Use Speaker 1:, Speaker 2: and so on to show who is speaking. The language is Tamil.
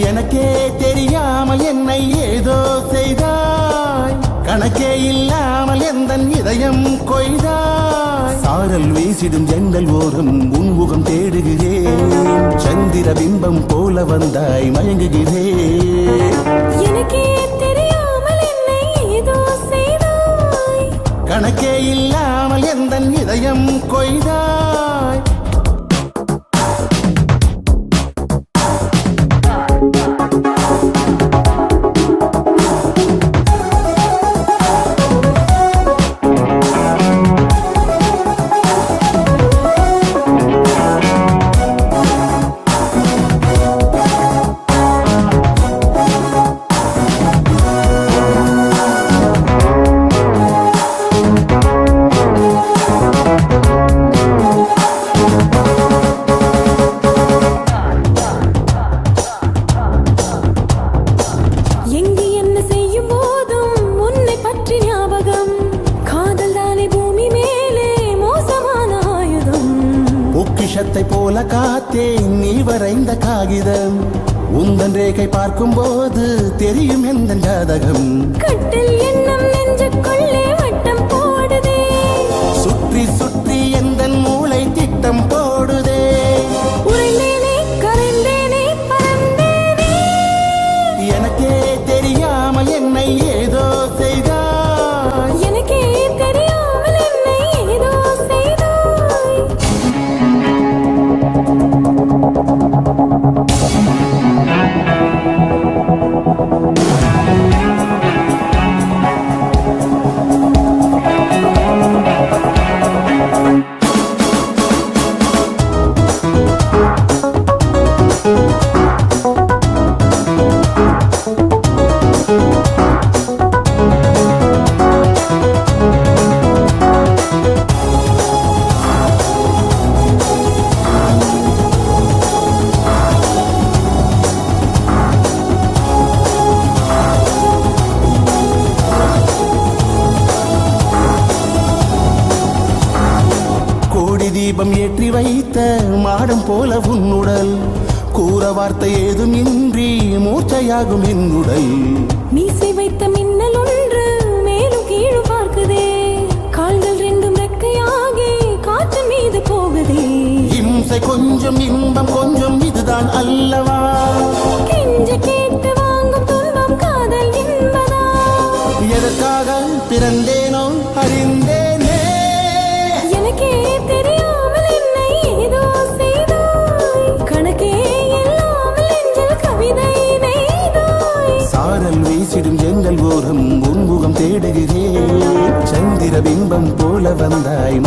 Speaker 1: எனக்கே தெரியாமல் என்னை ஏதோ செய்தாய், கணக்கே இல்லாமல் எந்தன் இதயம் கொய்தாய். சாரல் வீசிடும் ஜன்னல் ஓரம் உன்முகம் தேடுகிறேன், சந்திர பிம்பம் போல வந்தாய் மயங்குகிறேன்.
Speaker 2: எனக்கே தெரியாமல் என்னை ஏதோ செய்தாய்,
Speaker 1: கணக்கே இல்லாமல் எந்தன் இதயம் கொய்தாய். பொக்கிஷத்தை போல காத்தே நீ வரைந்த காகிதம், உந்தன் ரேகை பார்க்கும் போது தெரியும் எந்த ஜாதகம்.
Speaker 2: கட்டில் எண்ணம் நெஞ்சுக்குள்ளே வட்டம் போடுதே,
Speaker 1: சுற்றி சுற்றி எந்தன் மூளை திட்டம் போடுதே.
Speaker 2: உறைந்தேனே கரைந்தேனே பறந்தேனே,
Speaker 1: எனக்கே தெரியாமல் என்னை ஏதோ செய்தாய்,
Speaker 2: எனக்கே தெரியாமல் என்னை ஏதோ செய்தாய். தீபம் ஏற்றி வைத்த மாடம் போல உன்னுடல், கூற வார்த்தை ஏதும் இன்றி மூச்சையாகும் என்னுடல். மீசை வைத்த மின்னல் ஒன்று மேலும் கீழ் பார்க்குதே, கால்கள் ரெண்டும் ரெக்கையாகி காற்று மீது போகுதே.
Speaker 1: இம்சை கொஞ்சம் இன்பம் கொஞ்சம் இதுதான் அல்லவா,
Speaker 2: கெஞ்ச கேட்டு வாங்கும் துன்பம் காதல் என்பதா.
Speaker 1: எதற்காக பிறந்தேனோ அறிந்தேனே,
Speaker 2: எனக்கே தெரியாமல் என்னை ஏதோ செய்தாய், கணக்கே இல்லாமல் நெஞ்சில் கவிதை நெய்தாய்.
Speaker 1: சாரல் வீசிடும் ஜன்னல் ஓரம் உன்முகம் தேடுகிறேன், சந்திர பிம்பம் போல வந்தாய்